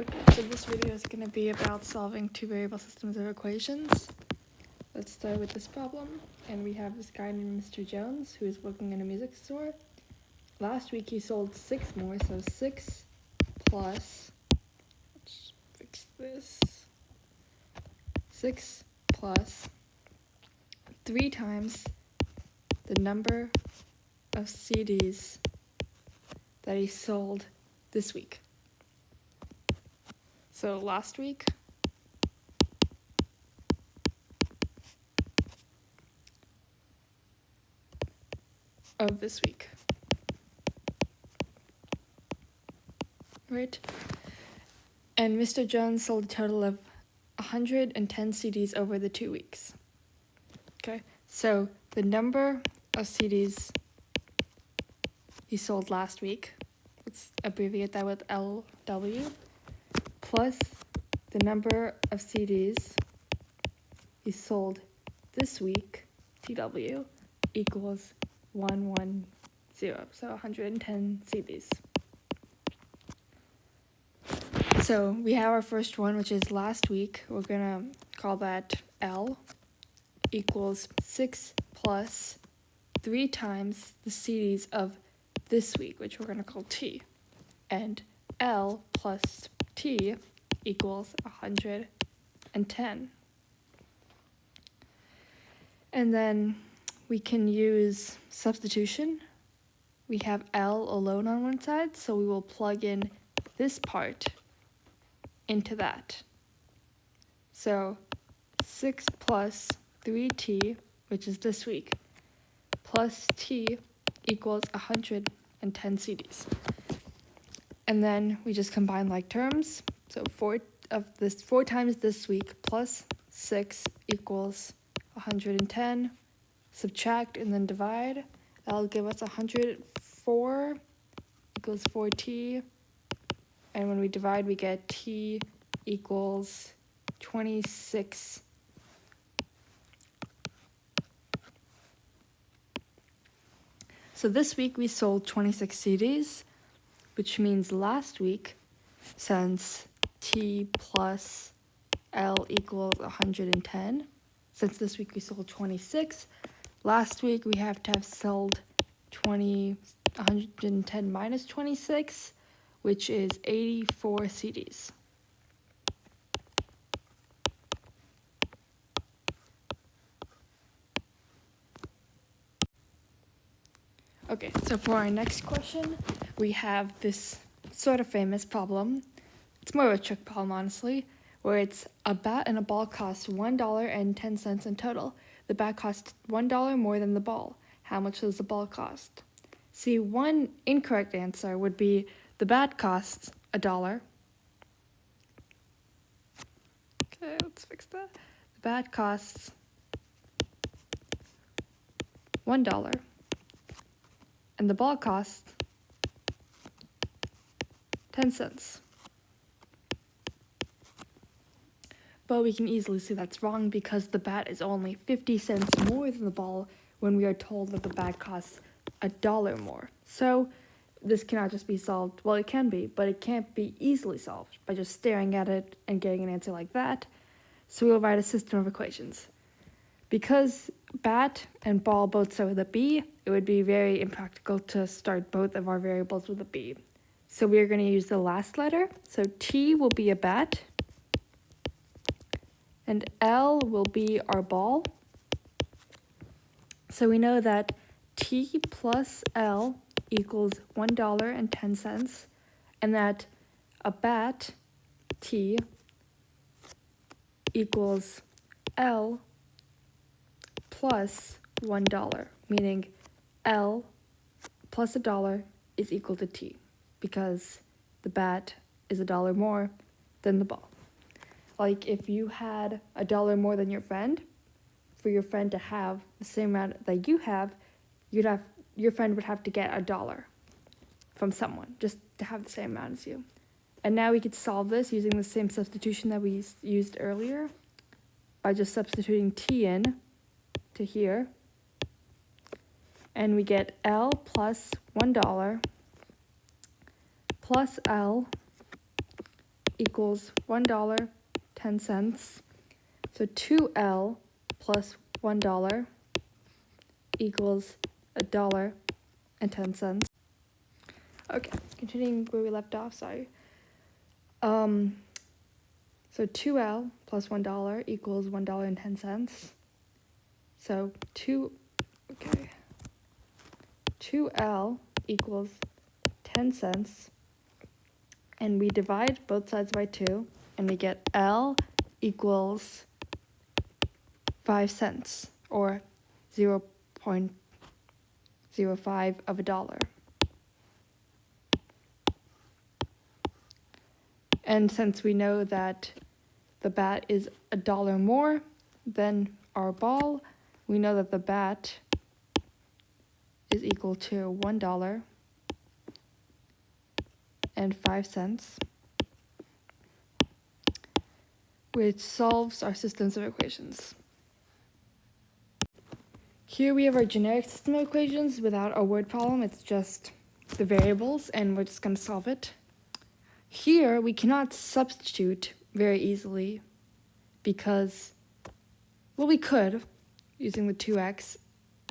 Okay, so this video is going to be about solving two variable systems of equations. Let's start with this problem, and we have this guy named Mr. Jones who is working in a music store. Last week he sold 6 more, so 6 plus, let's fix this, 6 plus 3 times the number of CDs that he sold this week. So last week, of this week, right? And Mr. Jones sold a total of 110 CDs over the 2 weeks. Okay, so the number of CDs he sold last week, let's abbreviate that with LW, plus the number of CDs he sold this week, TW, equals 110, so 110 CDs. So we have our first one, which is last week. We're gonna call that L, equals 6 plus 3 times the CDs of this week, which we're gonna call T. And L plus T equals 110. And then we can use substitution. We have L alone on one side, so we will plug in this part into that. So 6 plus 3t, which is this week, plus t equals 110 CDs. And then we just combine like terms. So 4 times this week plus 6 equals 110. Subtract and then divide. That'll give us 104 equals 4t. And when we divide, we get t equals 26. So this week we sold 26 CDs, which means last week, since t plus L equals 110, since this week we sold 26, last week we have to have sold 110 minus 26, which is 84 CDs. Okay, so for our next question, we have this sort of famous problem. It's more of a trick problem, honestly, where it's a bat and a ball cost $1.10 in total. The bat costs $1 more than the ball. How much does the ball cost? See, one incorrect answer would be the bat costs $1. Okay, let's fix that. The bat costs $1. And the ball costs 10 cents. But we can easily see that's wrong because the bat is only 50 cents more than the ball when we are told that the bat costs $1 more. So this cannot just be solved. Well, it can be, but it can't be easily solved by just staring at it and getting an answer like that. So we'll write a system of equations. Because bat and ball both start with a B, it would be very impractical to start both of our variables with a B. So we are going to use the last letter. So T will be a bat, and L will be our ball. So we know that T plus L equals $1.10, and that a bat, T, equals L plus $1, meaning L plus $1 is equal to T, because the bat is $1 more than the ball. Like if you had $1 more than your friend, for your friend to have the same amount that you have, your friend would have to get $1 from someone just to have the same amount as you. And now we could solve this using the same substitution that we used earlier by just substituting T in to here. And we get L plus $1 plus L equals $1.10. So 2L plus $1 equals $1.10. Okay, continuing where we left off, sorry. So 2L plus $1 equals $1.10. So 2L equals 10 cents. And we divide both sides by 2, and we get L equals 5 cents, or 0.05 of a dollar. And since we know that the bat is $1 more than our ball, we know that the bat is equal to $1.05, which solves our systems of equations. Here we have our generic system of equations without a word problem. It's just the variables, and we're just going to solve it. Here we cannot substitute very easily because, well, we could using the 2x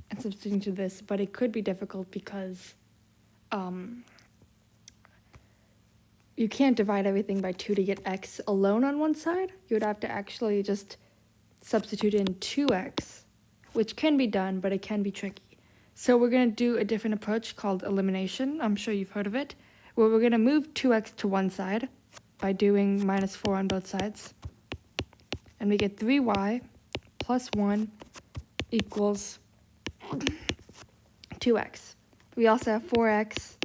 and substituting to this, but it could be difficult because you can't divide everything by 2 to get x alone on one side. You would have to actually just substitute in 2x, which can be done, but it can be tricky. So we're going to do a different approach called elimination. I'm sure you've heard of it, where we're going to move 2x to one side by doing minus 4 on both sides. And we get 3y plus 1 equals 2x. We also have 4x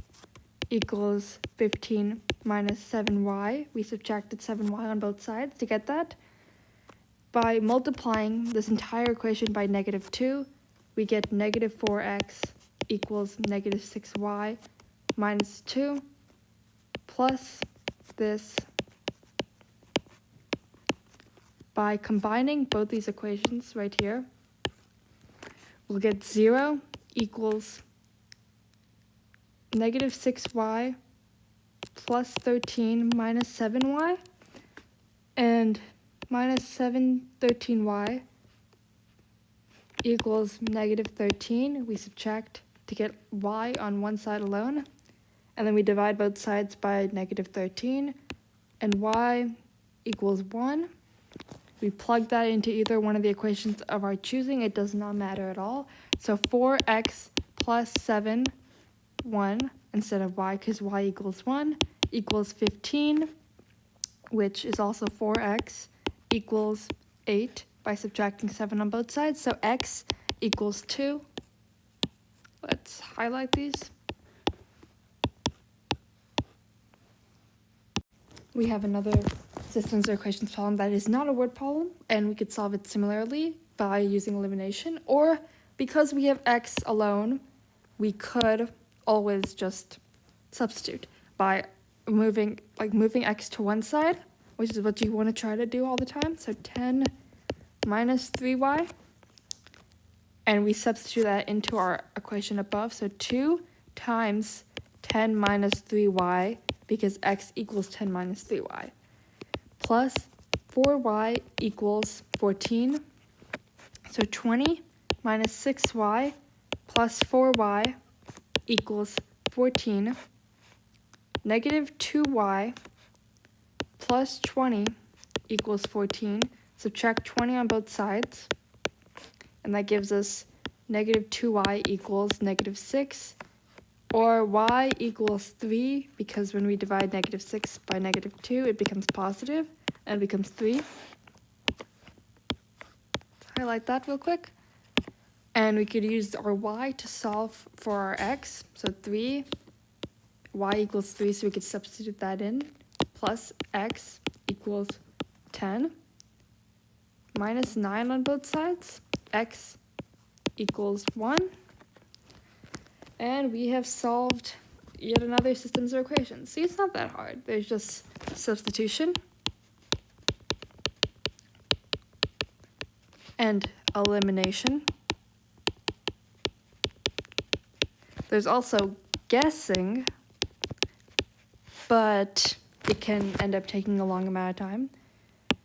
equals 15 minus 7y. We subtracted 7y on both sides to get that. By multiplying this entire equation by -2, we get negative 4x equals negative 6y minus 2 plus this. By combining both these equations right here, we'll get 0 equals negative 6y plus 13 minus 7y, and minus 13y equals negative 13. We subtract to get y on one side alone, and then we divide both sides by negative 13, and y equals 1. We plug that into either one of the equations of our choosing. It does not matter at all. So 4x plus 7, 1, instead of y, because y equals 1, equals 15, which is also 4x equals 8 by subtracting 7 on both sides. So x equals 2. Let's highlight these. We have another systems or equations problem that is not a word problem, and we could solve it similarly by using elimination, or because we have x alone, we could always just substitute by moving x to one side, which is what you want to try to do all the time. So 10 minus 3y, and we substitute that into our equation above. So 2 times 10 minus 3y, because x equals 10 minus 3y, plus 4y equals 14. So 20 minus 6y plus 4y equals 14. Negative 2y plus 20 equals 14. Subtract 20 on both sides, and that gives us negative 2y equals negative 6, or y equals 3, because when we divide negative 6 by negative 2, it becomes positive, and it becomes 3. Let's highlight that real quick. And we could use our y to solve for our x. So 3, y equals 3, so we could substitute that in, plus x equals 10, minus 9 on both sides, x equals 1. And we have solved yet another systems of equations. See, it's not that hard. There's just substitution and elimination. There's also guessing, but it can end up taking a long amount of time.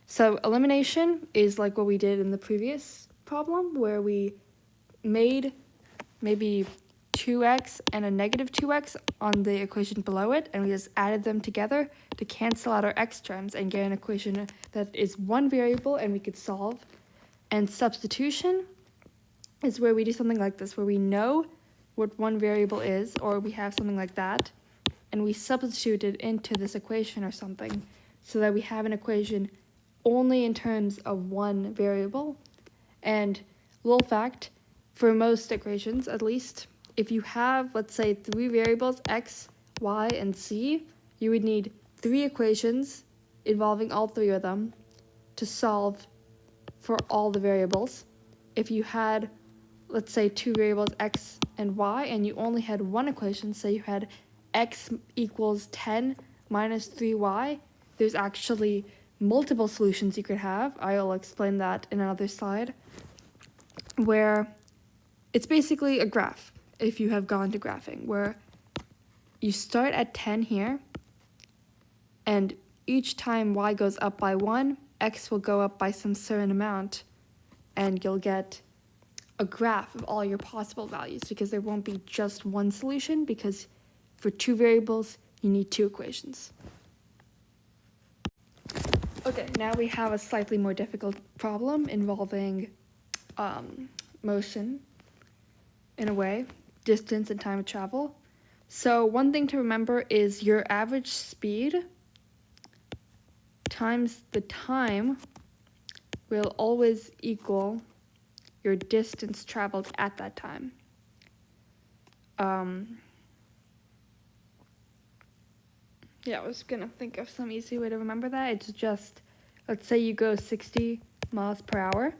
So elimination is like what we did in the previous problem, where we made maybe 2x and a negative 2x on the equation below it, and we just added them together to cancel out our x terms and get an equation that is one variable and we could solve. And substitution is where we do something like this, where we know what one variable is, or we have something like that, and we substitute it into this equation or something, so that we have an equation only in terms of one variable. And little fact, for most equations at least, if you have, let's say, 3 variables, x, y, and z, you would need 3 equations involving all 3 of them to solve for all the variables. If you had, let's say, 2 variables, x and y, and you only had one equation, say you had x equals 10 minus 3y, there's actually multiple solutions you could have. I'll explain that in another slide, where it's basically a graph, if you have gone to graphing, where you start at 10 here, and each time y goes up by 1, x will go up by some certain amount, and you'll get a graph of all your possible values, because there won't be just one solution, because for 2 variables, you need 2 equations. Okay, now we have a slightly more difficult problem involving motion, in a way, distance and time of travel. So one thing to remember is your average speed times the time will always equal your distance traveled at that time. Yeah, I was gonna think of some easy way to remember that. It's just, let's say you go 60 miles per hour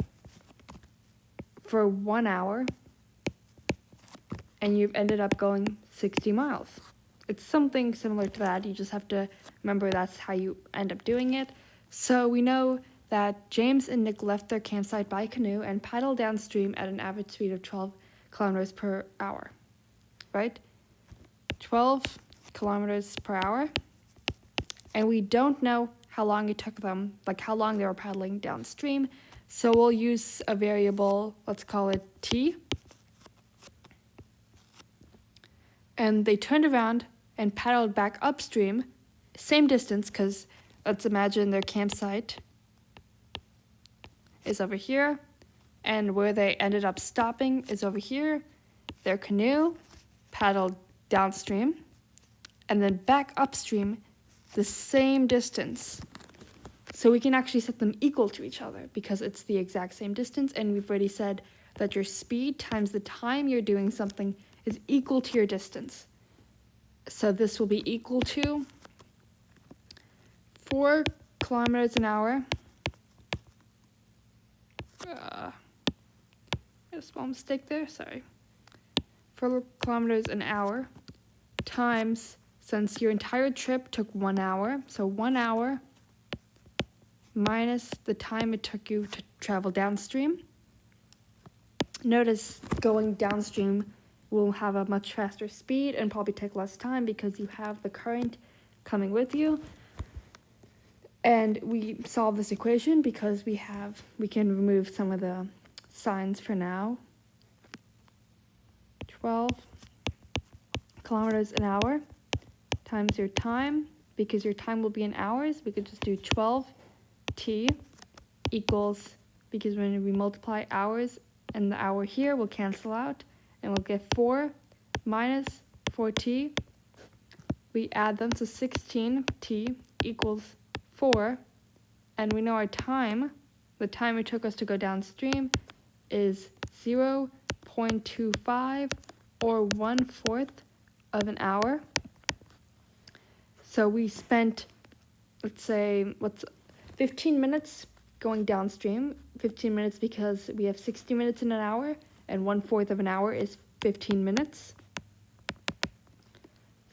for 1 hour, and you've ended up going 60 miles. It's something similar to that. You just have to remember that's how you end up doing it. So we know that James and Nick left their campsite by canoe and paddled downstream at an average speed of 12 kilometers per hour, right? 12 kilometers per hour. And we don't know how long it took them, like how long they were paddling downstream. So we'll use a variable, let's call it t. And they turned around and paddled back upstream, same distance, because let's imagine their campsite is over here, and where they ended up stopping is over here. Their canoe paddled downstream, and then back upstream the same distance. So we can actually set them equal to each other because it's the exact same distance, and we've already said that your speed times the time you're doing something is equal to your distance. So this will be equal to 4 kilometers an hour. A small mistake there, sorry. 4 kilometers an hour times, since your entire trip took 1 hour, so 1 hour minus the time it took you to travel downstream. Notice going downstream will have a much faster speed and probably take less time because you have the current coming with you. And we solve this equation because we can remove some of the signs for now. 12 kilometers an hour times your time, because your time will be in hours, we could just do 12t equals, because when we multiply hours and the hour here will cancel out, and we'll get 4 minus 4t. We add them, so 16t equals 4, and we know our time, the time it took us to go downstream, is 0.25 or 1/4 of an hour. So we spent, let's say, 15 minutes going downstream. 15 minutes because we have 60 minutes in an hour, and 1/4 of an hour is 15 minutes.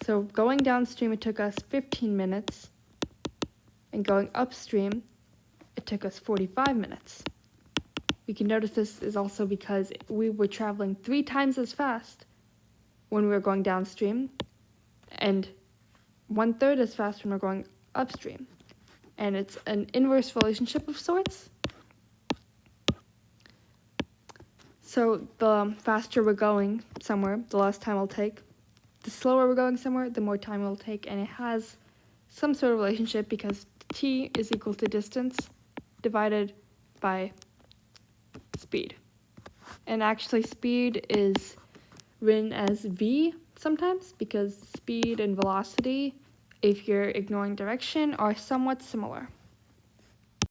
So going downstream, it took us 15 minutes, and going upstream, it took us 45 minutes. We can notice this is also because we were traveling 3 times as fast when we were going downstream, and 1/3 as fast when we're going upstream. And it's an inverse relationship of sorts. So the faster we're going somewhere, the less time it'll take. The slower we're going somewhere, the more time it'll take. And it has some sort of relationship because t is equal to distance divided by speed. And actually speed is written as v sometimes because speed and velocity, if you're ignoring direction, are somewhat similar.